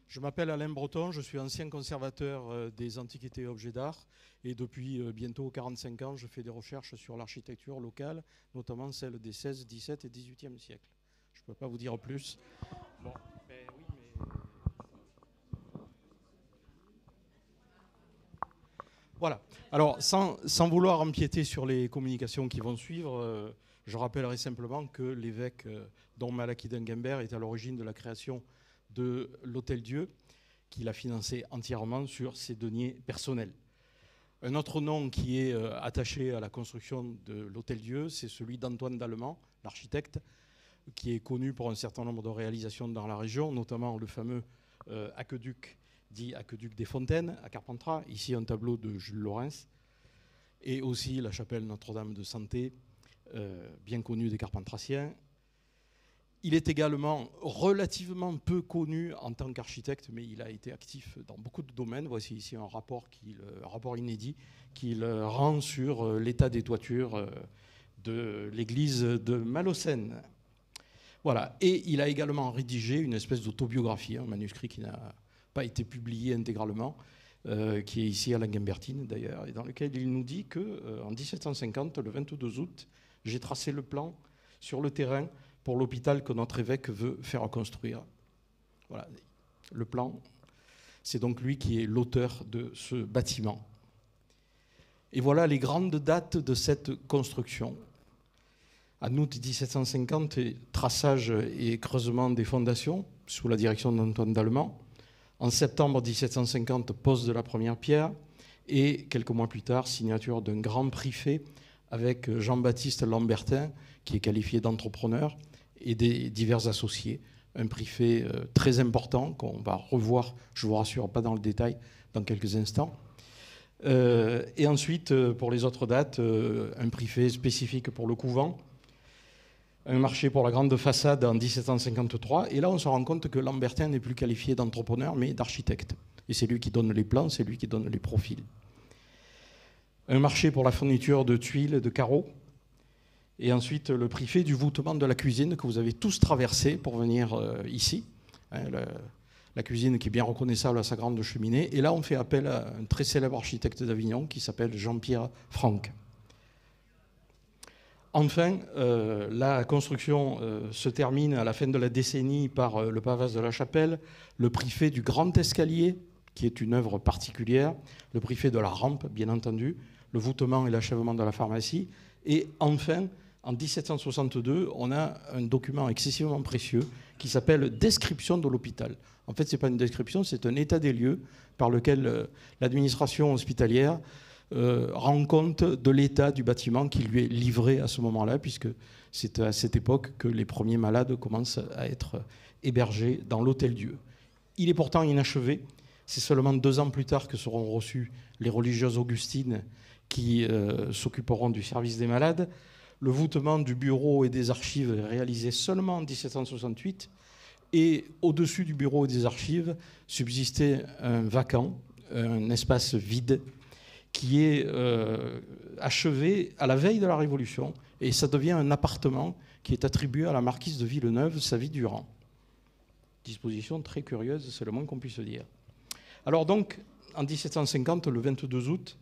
Je m'appelle Alain Breton, je suis ancien conservateur des antiquités et objets d'art et depuis bientôt 45 ans, je fais des recherches sur l'architecture locale, notamment celle des 16, 17 et 18e siècles. Je ne peux pas vous dire plus. Bon, ben oui, mais... Voilà. Alors, sans vouloir empiéter sur les communications qui vont suivre, je rappellerai simplement que l'évêque Don Malachy d'Enguembert est à l'origine de la création de l'Hôtel-Dieu, qu'il a financé entièrement sur ses deniers personnels. Un autre nom qui est attaché à la construction de l'Hôtel-Dieu, c'est celui d'Antoine d'Allemand, l'architecte, qui est connu pour un certain nombre de réalisations dans la région, notamment le fameux aqueduc, dit aqueduc des Fontaines, à Carpentras, ici un tableau de Jules Lorentz, et aussi la chapelle Notre-Dame de Santé, bien connue des Carpentraciens. Il est également relativement peu connu en tant qu'architecte, mais il a été actif dans beaucoup de domaines. Voici ici un rapport inédit qu'il rend sur l'état des toitures de l'église de Malaucène. Voilà. Et il a également rédigé une espèce d'autobiographie, un manuscrit qui n'a pas été publié intégralement, qui est ici à Languembertine d'ailleurs, et dans lequel il nous dit qu'en 1750, le 22 août, j'ai tracé le plan sur le terrain pour l'hôpital que notre évêque veut faire construire. Voilà, le plan, c'est donc lui qui est l'auteur de ce bâtiment. Et voilà les grandes dates de cette construction. En août 1750, traçage et creusement des fondations sous la direction d'Antoine d'Allemand. En septembre 1750, pose de la première pierre. Et quelques mois plus tard, signature d'un grand prix fait avec Jean-Baptiste Lambertin, qui est qualifié d'entrepreneur, et des divers associés. Un prix fait très important qu'on va revoir, je vous rassure, pas dans le détail, dans quelques instants. Et ensuite, pour les autres dates, un prix fait spécifique pour le couvent, un marché pour la grande façade en 1753. Et là, on se rend compte que Lambertin n'est plus qualifié d'entrepreneur, mais d'architecte. Et c'est lui qui donne les plans, c'est lui qui donne les profils. Un marché pour la fourniture de tuiles, de carreaux. Et ensuite, le prix fait du voûtement de la cuisine que vous avez tous traversé pour venir ici. La cuisine qui est bien reconnaissable à sa grande cheminée. Et là, on fait appel à un très célèbre architecte d'Avignon qui s'appelle Jean-Pierre Franck. Enfin, la construction se termine à la fin de la décennie par le pavage de la chapelle, le prix fait du grand escalier, qui est une œuvre particulière, le prix fait de la rampe, bien entendu, le voûtement et l'achèvement de la pharmacie. Et enfin, en 1762, on a un document excessivement précieux qui s'appelle « Description de l'hôpital ». En fait, ce n'est pas une description, c'est un état des lieux par lequel l'administration hospitalière rend compte de l'état du bâtiment qui lui est livré à ce moment-là, puisque c'est à cette époque que les premiers malades commencent à être hébergés dans l'Hôtel-Dieu. Il est pourtant inachevé. C'est seulement 2 ans plus tard que seront reçues les religieuses augustines qui s'occuperont du service des malades. Le voûtement du bureau et des archives est réalisé seulement en 1768. Et au-dessus du bureau et des archives subsistait un vacant, un espace vide, qui est achevé à la veille de la Révolution. Et ça devient un appartement qui est attribué à la marquise de Villeneuve sa vie durant. Disposition très curieuse, c'est le moins qu'on puisse dire. Alors donc, en 1750, le 22 août,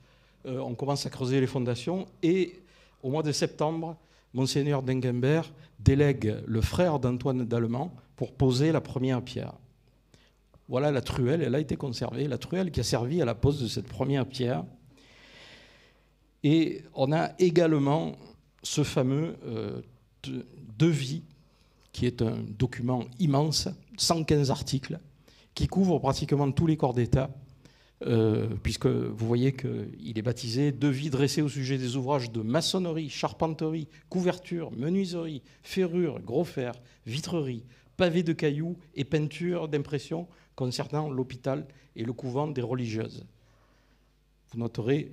on commence à creuser les fondations et au mois de septembre, Monseigneur d'Enguembert délègue le frère d'Antoine d'Allemand pour poser la première pierre. Voilà la truelle, elle a été conservée, la truelle qui a servi à la pose de cette première pierre. Et on a également ce fameux devis, qui est un document immense, 115 articles, qui couvre pratiquement tous les corps d'État, puisque vous voyez qu'il est baptisé « Devis dressé au sujet des ouvrages de maçonnerie, charpenterie, couverture, menuiserie, ferrure, gros fer, vitrerie, pavés de cailloux et peinture d'impression concernant l'hôpital et le couvent des religieuses ». Vous noterez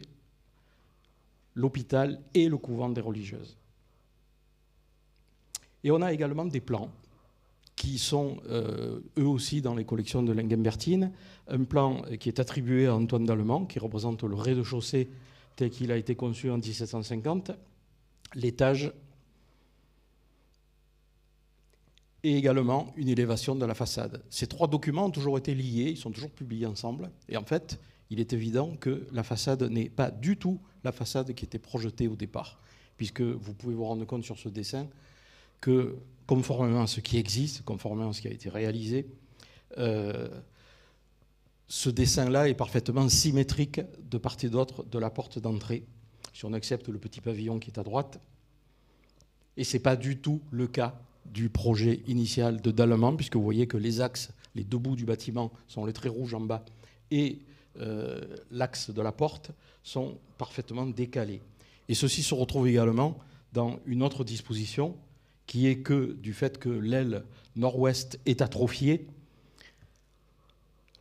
l'hôpital et le couvent des religieuses. Et on a également des plans qui sont eux aussi dans les collections de Languembertine. Un plan qui est attribué à Antoine d'Allemand, qui représente le rez-de-chaussée tel qu'il a été conçu en 1750, l'étage et également une élévation de la façade. Ces 3 documents ont toujours été liés, ils sont toujours publiés ensemble, et en fait, il est évident que la façade n'est pas du tout la façade qui était projetée au départ, puisque vous pouvez vous rendre compte sur ce dessin que, conformément à ce qui existe, conformément à ce qui a été réalisé, ce dessin-là est parfaitement symétrique de part et d'autre de la porte d'entrée, si on accepte le petit pavillon qui est à droite. Et ce n'est pas du tout le cas du projet initial de Dallemann, puisque vous voyez que les axes, les 2 bouts du bâtiment sont les traits rouges en bas, et l'axe de la porte sont parfaitement décalés. Et ceci se retrouve également dans une autre disposition, qui est que du fait que l'aile nord-ouest est atrophiée,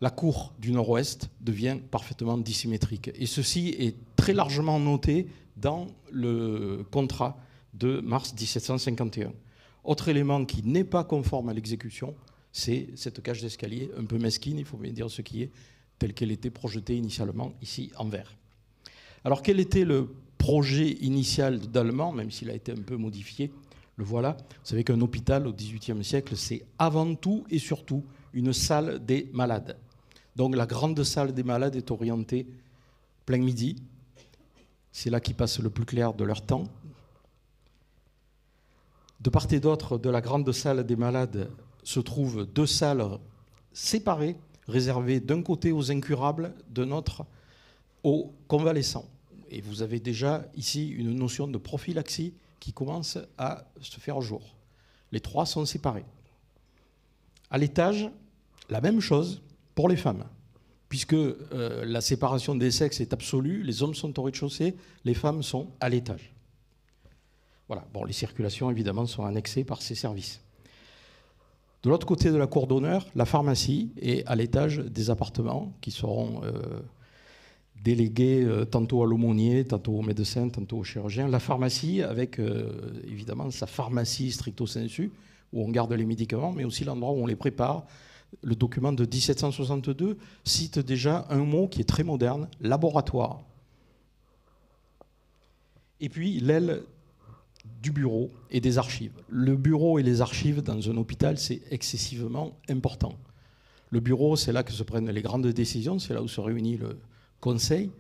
la cour du nord-ouest devient parfaitement dissymétrique. Et ceci est très largement noté dans le contrat de mars 1751. Autre élément qui n'est pas conforme à l'exécution, c'est cette cage d'escalier un peu mesquine, il faut bien dire ce qui est, telle qu'elle était projetée initialement ici en vert. Alors quel était le projet initial d'Allemand, même s'il a été un peu modifié? Le voilà. Vous savez qu'un hôpital au XVIIIe siècle, c'est avant tout et surtout une salle des malades. Donc la grande salle des malades est orientée plein midi. C'est là qu'ils passent le plus clair de leur temps. De part et d'autre de la grande salle des malades se trouvent 2 salles séparées, réservées d'un côté aux incurables, de l'autre aux convalescents. Et vous avez déjà ici une notion de prophylaxie qui commence à se faire jour. Les 3 sont séparés. À l'étage, la même chose pour les femmes, puisque la séparation des sexes est absolue, les hommes sont au rez-de-chaussée, les femmes sont à l'étage. Voilà. Bon, les circulations, évidemment, sont annexées par ces services. De l'autre côté de la cour d'honneur, la pharmacie est à l'étage des appartements qui seront délégués tantôt à l'aumônier, tantôt au médecin, tantôt au chirurgien. La pharmacie, avec évidemment sa pharmacie stricto sensu, où on garde les médicaments, mais aussi l'endroit où on les prépare. Le document de 1762 cite déjà un mot qui est très moderne, laboratoire. Et puis l'aile du bureau et des archives. Le bureau et les archives dans un hôpital, c'est excessivement important. Le bureau, c'est là que se prennent les grandes décisions, c'est là où se réunit le conseil.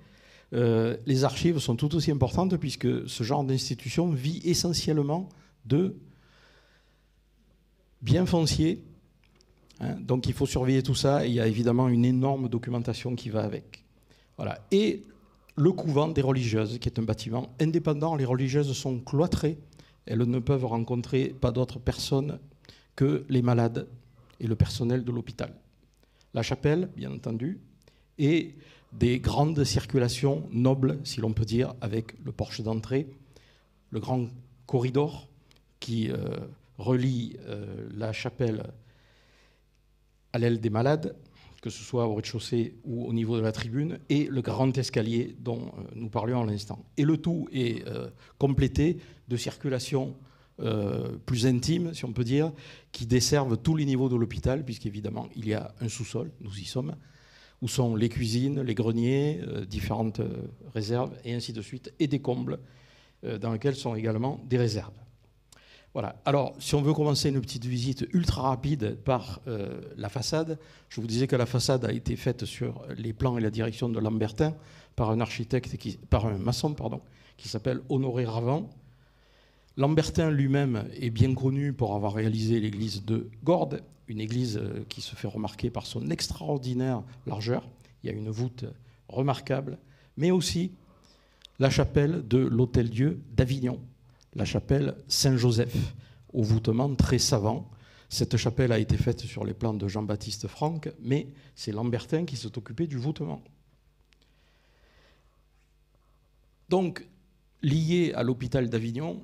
Les archives sont tout aussi importantes puisque ce genre d'institution vit essentiellement de biens fonciers. Donc il faut surveiller tout ça et il y a évidemment une énorme documentation qui va avec. Voilà. Et le couvent des religieuses, qui est un bâtiment indépendant. Les religieuses sont cloîtrées. Elles ne peuvent rencontrer pas d'autres personnes que les malades et le personnel de l'hôpital. La chapelle, bien entendu, et des grandes circulations nobles, si l'on peut dire, avec le porche d'entrée, le grand corridor qui relie la chapelle à l'aile des malades, que ce soit au rez-de-chaussée ou au niveau de la tribune, et le grand escalier dont nous parlions à l'instant. Et le tout est complété de circulations plus intimes, si on peut dire, qui desservent tous les niveaux de l'hôpital, puisqu'évidemment, il y a un sous-sol, nous y sommes, où sont les cuisines, les greniers, différentes réserves, et ainsi de suite, et des combles, dans lesquels sont également des réserves. Voilà. Alors, si on veut commencer une petite visite ultra rapide par la façade, je vous disais que la façade a été faite sur les plans et la direction de Lambertin par un architecte, par un maçon, qui s'appelle Honoré Ravant. Lambertin lui-même est bien connu pour avoir réalisé l'église de Gordes, une église qui se fait remarquer par son extraordinaire largeur. Il y a une voûte remarquable, mais aussi la chapelle de l'Hôtel-Dieu d'Avignon, la chapelle Saint-Joseph, au voûtement très savant. Cette chapelle a été faite sur les plans de Jean-Baptiste Franck, mais c'est Lambertin qui s'est occupé du voûtement. Donc, lié à l'hôpital d'Avignon,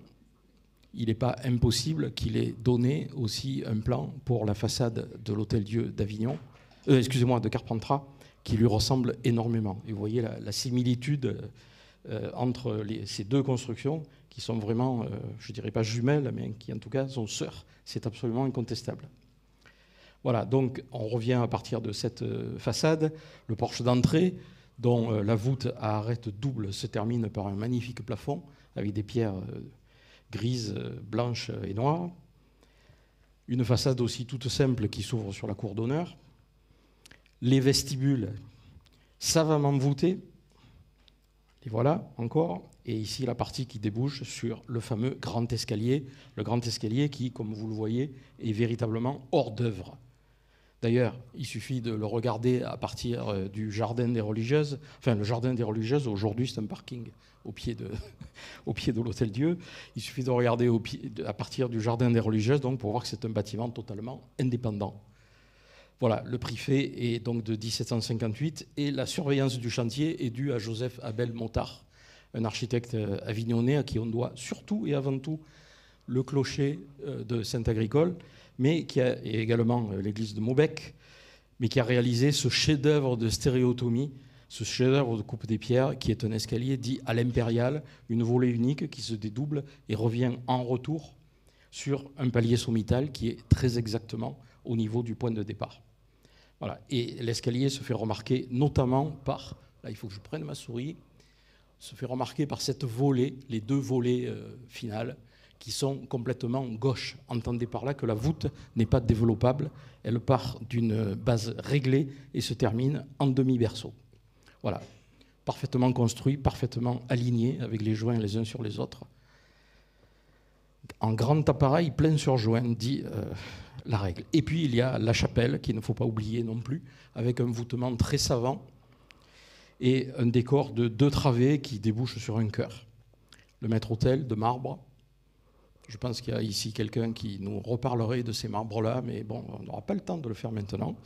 il n'est pas impossible qu'il ait donné aussi un plan pour la façade de l'Hôtel-Dieu d'Avignon, de Carpentras, qui lui ressemble énormément. Et vous voyez la similitude entre ces deux constructions qui sont vraiment, je ne dirais pas jumelles, mais qui en tout cas sont sœurs. C'est absolument incontestable. Voilà, donc on revient à partir de cette façade. Le porche d'entrée, dont la voûte à arête double se termine par un magnifique plafond avec des pierres grises, blanches et noires. Une façade aussi toute simple qui s'ouvre sur la cour d'honneur. Les vestibules savamment voûtés. Et voilà, encore. Et ici, la partie qui débouche sur le fameux grand escalier. Le grand escalier qui, comme vous le voyez, est véritablement hors d'œuvre. D'ailleurs, il suffit de le regarder à partir du jardin des religieuses. Enfin, le jardin des religieuses, aujourd'hui, c'est un parking au pied de l'Hôtel-Dieu. Il suffit de regarder à partir du jardin des religieuses donc, pour voir que c'est un bâtiment totalement indépendant. Voilà, le prix fait est donc de 1758 et la surveillance du chantier est due à Joseph Abel Mottard, un architecte avignonnais à qui on doit surtout et avant tout le clocher de Saint-Agricole, mais qui a et également l'église de Maubec, mais qui a réalisé ce chef-d'œuvre de stéréotomie, ce chef-d'œuvre de coupe des pierres, qui est un escalier dit à l'impériale, une volée unique qui se dédouble et revient en retour sur un palier sommital qui est très exactement au niveau du point de départ. Voilà. Et l'escalier se fait remarquer notamment par, là il faut que je prenne ma souris, se fait remarquer par cette volée, les deux volées finales, qui sont complètement gauches. Entendez par là que la voûte n'est pas développable, elle part d'une base réglée et se termine en demi-berceau. Voilà, parfaitement construit, parfaitement aligné avec les joints les uns sur les autres. En grand appareil, plein sur joint, dit la règle. Et puis il y a la chapelle, qu'il ne faut pas oublier non plus, avec un voûtement très savant et un décor de 2 travées qui débouchent sur un chœur. Le maître-autel de marbre. Je pense qu'il y a ici quelqu'un qui nous reparlerait de ces marbres-là, mais bon, on n'aura pas le temps de le faire maintenant.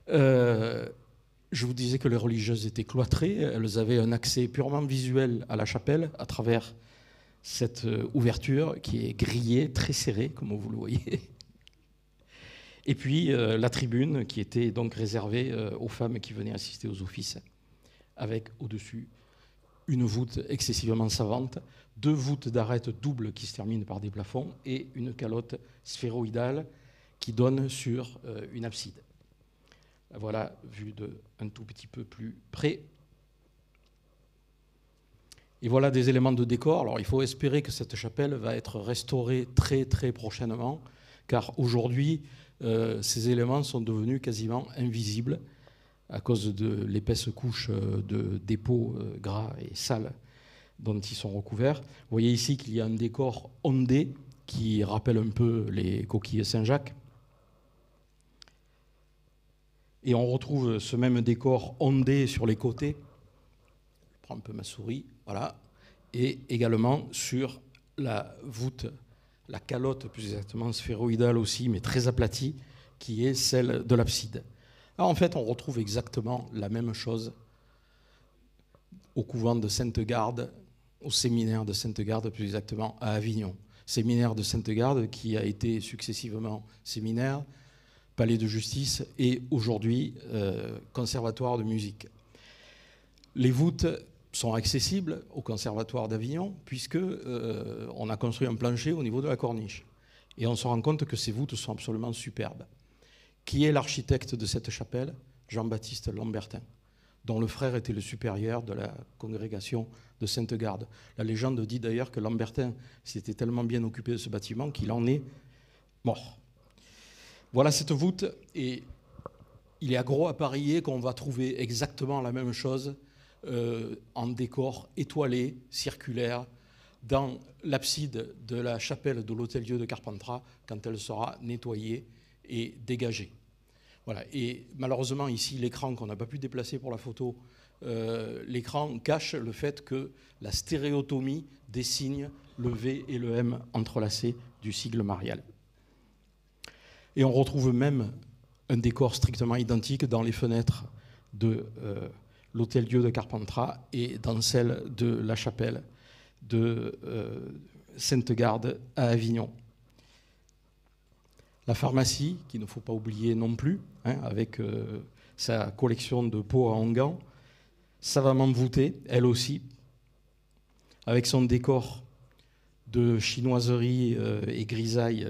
Je vous disais que les religieuses étaient cloîtrées, elles avaient un accès purement visuel à la chapelle à travers cette ouverture qui est grillée, très serrée, comme vous le voyez. Et puis la tribune qui était donc réservée aux femmes qui venaient assister aux offices, avec au-dessus une voûte excessivement savante, 2 voûtes d'arêtes doubles qui se terminent par des plafonds et une calotte sphéroïdale qui donne sur une abside. Voilà, vu d'un tout petit peu plus près. Et voilà des éléments de décor. Alors il faut espérer que cette chapelle va être restaurée très très prochainement, car aujourd'hui, ces éléments sont devenus quasiment invisibles à cause de l'épaisse couche de dépôts gras et sales dont ils sont recouverts. Vous voyez ici qu'il y a un décor ondé qui rappelle un peu les coquilles Saint-Jacques. Et on retrouve ce même décor ondé sur les côtés. Je prends un peu ma souris, voilà. Et également sur la voûte, la calotte plus exactement sphéroïdale aussi, mais très aplatie, qui est celle de l'abside. Alors en fait, on retrouve exactement la même chose au couvent de Sainte-Garde, au séminaire de Sainte-Garde plus exactement, à Avignon. Séminaire de Sainte-Garde qui a été successivement séminaire, palais de justice et aujourd'hui conservatoire de musique. Les voûtes sont accessibles au conservatoire d'Avignon puisque on a construit un plancher au niveau de la corniche. Et on se rend compte que ces voûtes sont absolument superbes. Qui est l'architecte de cette chapelle? Jean-Baptiste Lambertin, dont le frère était le supérieur de la congrégation de Sainte-Garde. La légende dit d'ailleurs que Lambertin s'était tellement bien occupé de ce bâtiment qu'il en est mort. Voilà cette voûte, et il est à gros à parier qu'on va trouver exactement la même chose en décor étoilé, circulaire, dans l'abside de la chapelle de l'Hôtel-Dieu de Carpentras quand elle sera nettoyée et dégagée. Voilà. Et malheureusement, ici, l'écran qu'on n'a pas pu déplacer pour la photo, l'écran cache le fait que la stéréotomie dessine le V et le M entrelacés du sigle marial. Et on retrouve même un décor strictement identique dans les fenêtres de l'Hôtel-Dieu de Carpentras et dans celle de la chapelle de Sainte-Garde à Avignon. La pharmacie, qu'il ne faut pas oublier non plus, hein, avec sa collection de pots à onguents, savamment voûtée, elle aussi, avec son décor de chinoiserie et grisaille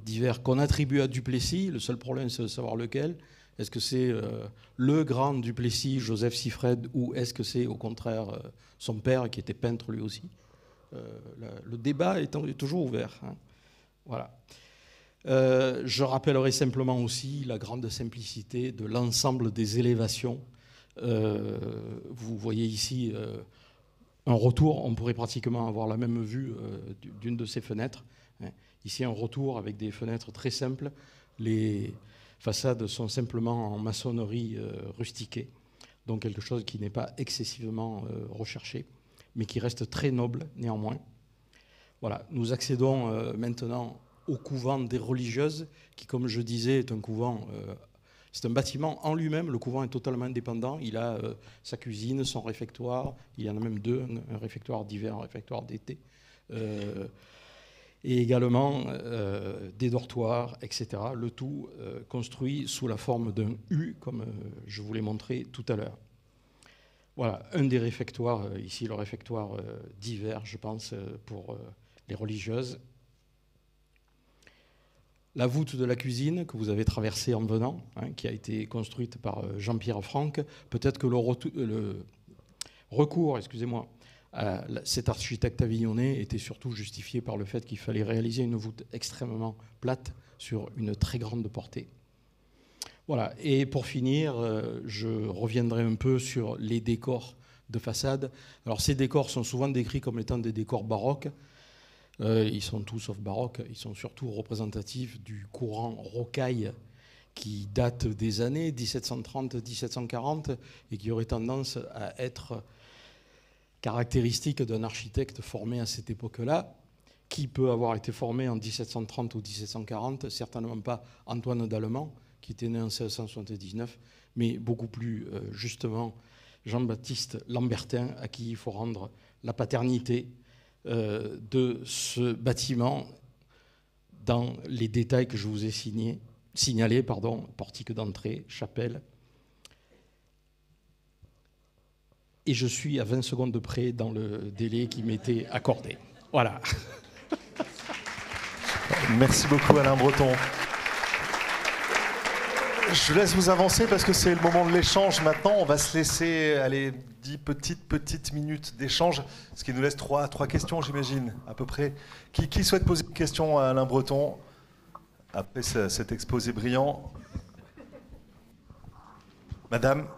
divers qu'on attribue à Duplessis. Le seul problème, c'est de savoir lequel. Est-ce que c'est le grand Duplessis, Joseph Siffred, ou est-ce que c'est au contraire son père qui était peintre lui aussi? Le débat est toujours ouvert. Hein. Voilà. Je rappellerai simplement aussi la grande simplicité de l'ensemble des élévations. Vous voyez ici un retour, on pourrait pratiquement avoir la même vue d'une de ces fenêtres. Ici un retour avec des fenêtres très simples. Les façades sont simplement en maçonnerie rustiquée, donc quelque chose qui n'est pas excessivement recherché, mais qui reste très noble néanmoins. Voilà, nous accédons maintenant au couvent des religieuses, qui, comme je disais, est un couvent, c'est un bâtiment en lui-même. Le couvent est totalement indépendant. Il a sa cuisine, son réfectoire. Il y en a même deux, un réfectoire d'hiver, un réfectoire d'été. Et également des dortoirs, etc. Le tout construit sous la forme d'un U, comme je vous l'ai montré tout à l'heure. Voilà, un des réfectoires, ici le réfectoire d'hiver, je pense, pour les religieuses. La voûte de la cuisine que vous avez traversée en venant, qui a été construite par Jean-Pierre Franck, peut-être que le recours, excusez-moi, à cet architecte avignonnais était surtout justifié par le fait qu'il fallait réaliser une voûte extrêmement plate sur une très grande portée. Voilà, et pour finir, je reviendrai un peu sur les décors de façade. Alors ces décors sont souvent décrits comme étant des décors baroques. Ils sont tous sauf baroques, ils sont surtout représentatifs du courant rocaille qui date des années 1730-1740 et qui aurait tendance à être caractéristique d'un architecte formé à cette époque-là, qui peut avoir été formé en 1730 ou 1740, certainement pas Antoine d'Allemand, qui était né en 1679, mais beaucoup plus justement Jean-Baptiste Lambertin, à qui il faut rendre la paternité de ce bâtiment dans les détails que je vous ai signalés, portique d'entrée, chapelle. Et je suis à 20 secondes de près dans le délai qui m'était accordé. Voilà. Merci beaucoup Alain Breton. Je laisse vous avancer parce que c'est le moment de l'échange maintenant. On va se laisser aller 10 petites minutes d'échange, ce qui nous laisse trois questions, j'imagine, à peu près. Qui souhaite poser une question à Alain Breton après cet exposé brillant? Madame?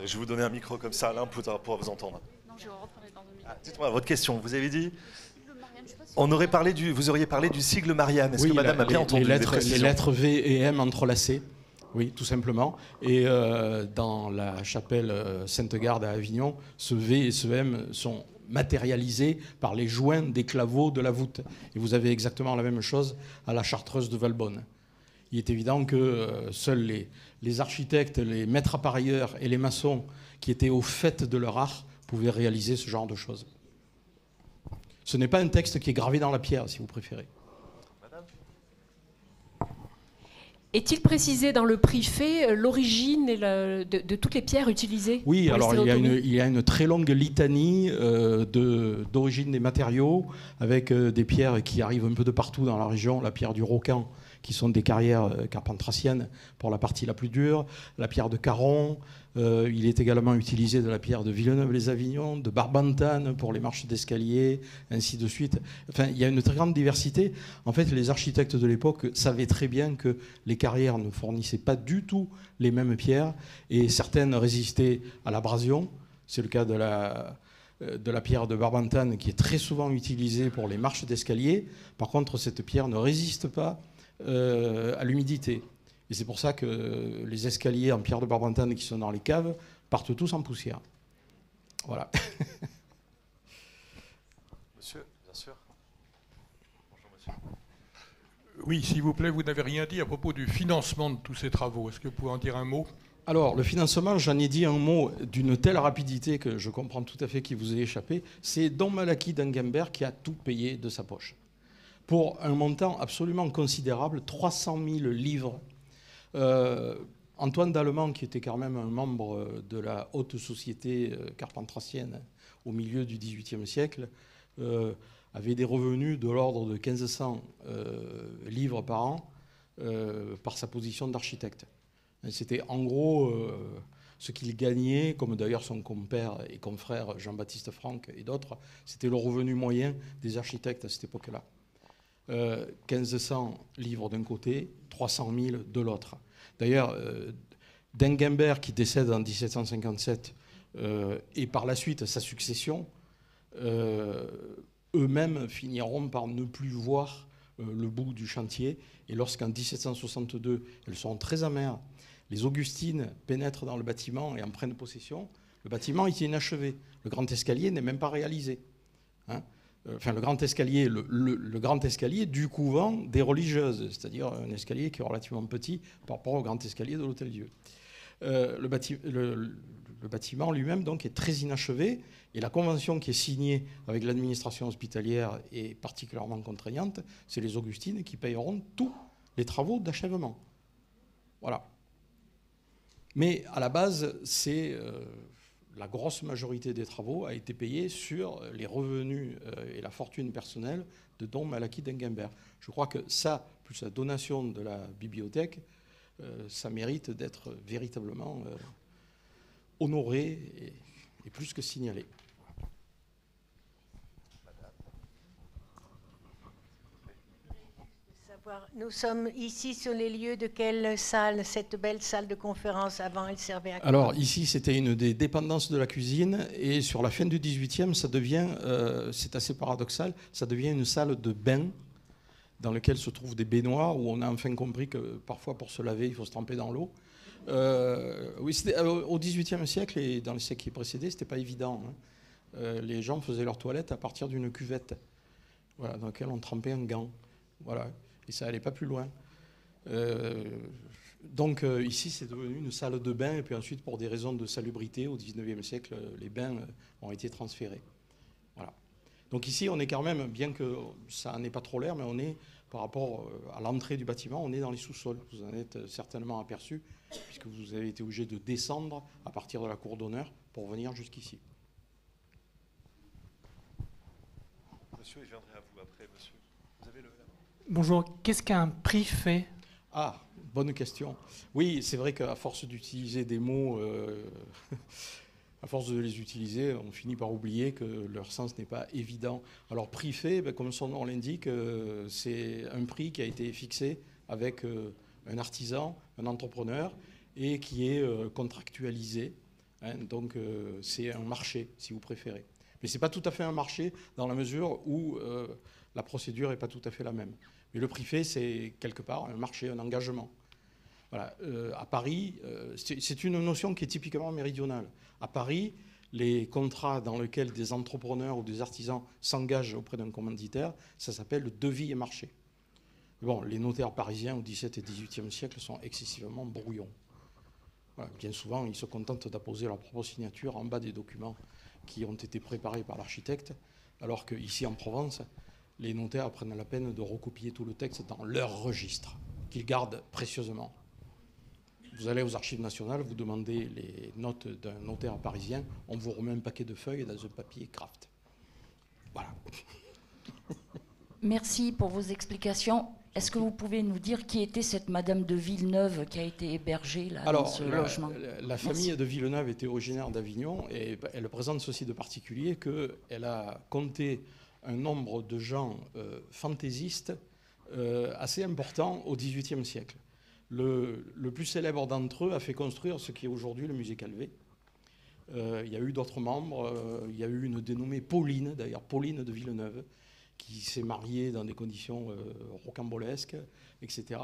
Je vais vous donner un micro comme ça, Alain, pour vous entendre. Non, je vais rentrer dans un micro. Dites-moi votre question, vous avez dit? Vous auriez parlé du sigle Marianne. Est-ce que madame a bien entendu les lettres V et M entrelacées, oui, tout simplement. Et dans la chapelle Sainte-Garde à Avignon, ce V et ce M sont matérialisés par les joints des claveaux de la voûte. Et vous avez exactement la même chose à la Chartreuse de Valbonne. Il est évident que seuls les architectes, les maîtres appareilleurs et les maçons qui étaient au fait de leur art pouvaient réaliser ce genre de choses. Ce n'est pas un texte qui est gravé dans la pierre, si vous préférez. Madame ? Est-il précisé dans le prix fait l'origine de toutes les pierres utilisées? Oui, alors il y a une très longue litanie d'origine des matériaux, avec des pierres qui arrivent un peu de partout dans la région. La pierre du Rocan, qui sont des carrières carpentraciennes pour la partie la plus dure, la pierre de Caron. Il est également utilisé de la pierre de Villeneuve-les-Avignon, de Barbantane pour les marches d'escalier, ainsi de suite. Enfin, il y a une très grande diversité. En fait, les architectes de l'époque savaient très bien que les carrières ne fournissaient pas du tout les mêmes pierres, et certaines résistaient à l'abrasion. C'est le cas de la pierre de Barbantane, qui est très souvent utilisée pour les marches d'escalier. Par contre, cette pierre ne résiste pas à l'humidité. Et c'est pour ça que les escaliers en pierre de Barbantane qui sont dans les caves partent tous en poussière. Voilà. Monsieur, bien sûr. Bonjour, monsieur. Oui, s'il vous plaît, vous n'avez rien dit à propos du financement de tous ces travaux. Est-ce que vous pouvez en dire un mot? Alors, le financement, j'en ai dit un mot d'une telle rapidité que je comprends tout à fait qu'il vous ait échappé. C'est Don Malachy d'Enguembert qui a tout payé de sa poche. Pour un montant absolument considérable, 300 000 livres. Antoine d'Allemand, qui était quand même un membre de la haute société carpentracienne au milieu du XVIIIe siècle, avait des revenus de l'ordre de 1500 livres par an par sa position d'architecte. C'était en gros ce qu'il gagnait, comme d'ailleurs son compère et confrère Jean-Baptiste Franck et d'autres, c'était le revenu moyen des architectes à cette époque-là. 1500 livres d'un côté, 300 000 de l'autre. D'ailleurs, Dengenberg, qui décède en 1757, et par la suite sa succession, eux-mêmes finiront par ne plus voir le bout du chantier. Et lorsqu'en 1762, elles seront très amères, les Augustines pénètrent dans le bâtiment et en prennent possession, le bâtiment est inachevé. Le grand escalier n'est même pas réalisé. Hein, enfin, le grand escalier, le grand escalier du couvent des religieuses, c'est-à-dire un escalier qui est relativement petit par rapport au grand escalier de l'Hôtel-Dieu. Le bâtiment lui-même donc est très inachevé, et la convention qui est signée avec l'administration hospitalière est particulièrement contraignante. C'est les Augustines qui payeront tous les travaux d'achèvement. Voilà. Mais à la base, la grosse majorité des travaux a été payée sur les revenus et la fortune personnelle de Dom Malachi d'Engenberg. Je crois que ça, plus la donation de la bibliothèque, ça mérite d'être véritablement honoré et plus que signalé. Nous sommes ici sur les lieux de quelle salle? Cette belle salle de conférence, avant elle servait à quoi? Alors ici c'était une des dépendances de la cuisine, et sur la fin du XVIIIe ça devient, c'est assez paradoxal, ça devient une salle de bain dans laquelle se trouvent des baignoires, où on a enfin compris que parfois pour se laver il faut se tremper dans l'eau. Oui, au XVIIIe siècle et dans les siècles qui précédaient, c'était pas évident. Hein. Les gens faisaient leur toilette à partir d'une cuvette, voilà, dans laquelle on trempait un gant. Voilà. Et ça n'allait pas plus loin. Donc ici, c'est devenu une salle de bain, et puis ensuite, pour des raisons de salubrité, au XIXe siècle, les bains ont été transférés. Voilà. Donc ici, on est quand même, bien que ça n'est pas trop l'air, mais on est, par rapport à l'entrée du bâtiment, on est dans les sous-sols. Vous en êtes certainement aperçu, puisque vous avez été obligé de descendre à partir de la cour d'honneur pour venir jusqu'ici. Monsieur, je viendrai à vous après, monsieur. Vous avez le... Bonjour, qu'est-ce qu'un préfet? Ah, bonne question. Oui, c'est vrai qu'à force d'utiliser des mots, à force de les utiliser, on finit par oublier que leur sens n'est pas évident. Alors, préfet, comme son nom l'indique, c'est un prix qui a été fixé avec un artisan, un entrepreneur, et qui est contractualisé. Hein, donc, c'est un marché, si vous préférez. Mais ce n'est pas tout à fait un marché dans la mesure où la procédure n'est pas tout à fait la même. Mais le préfet, c'est quelque part un marché, un engagement. Voilà. À Paris, c'est une notion qui est typiquement méridionale. À Paris, les contrats dans lesquels des entrepreneurs ou des artisans s'engagent auprès d'un commanditaire, ça s'appelle le devis et marché. Bon, les notaires parisiens au XVIIe et XVIIIe siècle sont excessivement brouillons. Voilà. Bien souvent, ils se contentent d'apposer leur propre signature en bas des documents qui ont été préparés par l'architecte, alors qu'ici en Provence, les notaires prennent la peine de recopier tout le texte dans leur registre, qu'ils gardent précieusement. Vous allez aux archives nationales, vous demandez les notes d'un notaire parisien, on vous remet un paquet de feuilles dans un papier Kraft. Voilà. Merci pour vos explications. Est-ce que vous pouvez nous dire qui était cette Madame de Villeneuve qui a été hébergée là, dans ce logement? La famille de Villeneuve était originaire d'Avignon, et elle présente ceci de particulier qu'elle a compté un nombre de gens fantaisistes assez important au XVIIIe siècle. Le plus célèbre d'entre eux a fait construire ce qui est aujourd'hui le musée Calvé. Il y a eu d'autres membres. Il y a eu une dénommée Pauline, d'ailleurs Pauline de Villeneuve, qui s'est mariée dans des conditions rocambolesques, etc.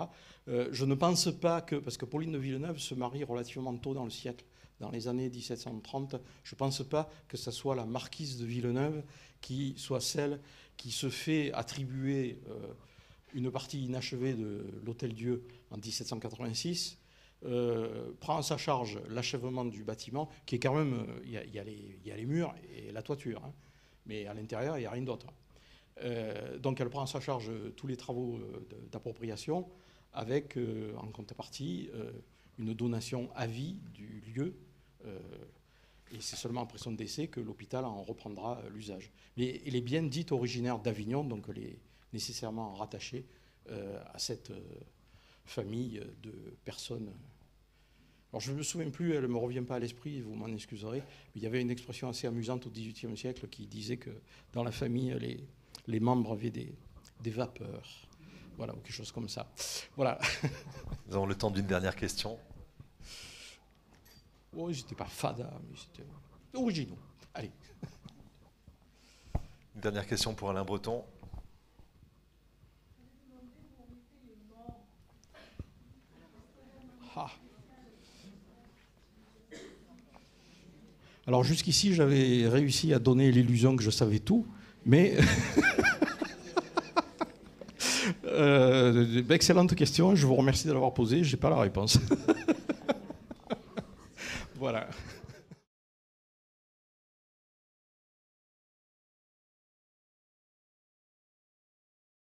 Je ne pense pas que, parce que Pauline de Villeneuve se marie relativement tôt dans le siècle, dans les années 1730, je ne pense pas que ce soit la marquise de Villeneuve qui soit celle qui se fait attribuer une partie inachevée de l'Hôtel-Dieu en 1786, prend à sa charge l'achèvement du bâtiment, qui est quand même, il y a les murs et la toiture, hein, mais à l'intérieur, il n'y a rien d'autre. Donc elle prend à sa charge tous les travaux d'appropriation, avec en contrepartie une donation à vie du lieu, et c'est seulement après son décès que l'hôpital en reprendra l'usage. Mais elle est bien dite originaire d'Avignon, donc elle est nécessairement rattachée à cette famille de personnes Alors je ne me souviens plus, elle ne me revient pas à l'esprit, vous m'en excuserez, mais il y avait une expression assez amusante au XVIIIe siècle qui disait que dans la famille, les membres avaient des vapeurs. Voilà, ou quelque chose comme ça. Voilà. Nous avons le temps d'une dernière question. Oh, j'étais pas fada, mais c'était originaux. Allez. Une dernière question pour Alain Breton. Ah. Alors jusqu'ici, j'avais réussi à donner l'illusion que je savais tout, mais... excellente question, je vous remercie de l'avoir posée, je n'ai pas la réponse. Voilà.